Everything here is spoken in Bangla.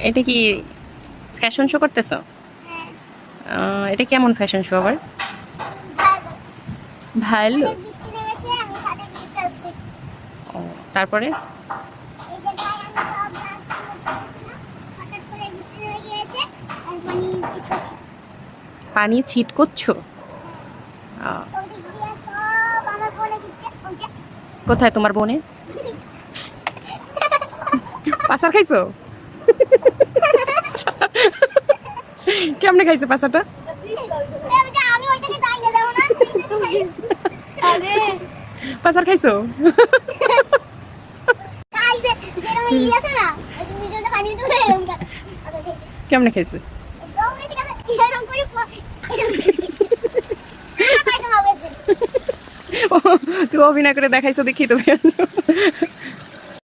এটা কি ফ্যাশন শো করতেছো? এটা কেমন ফ্যাশন শো আবার? ভালো। ও, তারপরে পানি ছিট করছো? কোথায় তোমার বোনে? পাসার খাইছো? কেমনে খাইছো পাসাটা? পাসার খাইছো? কেমনে খাইছো? তুই অভিনয় করে দেখাইছো দেখি তুমি।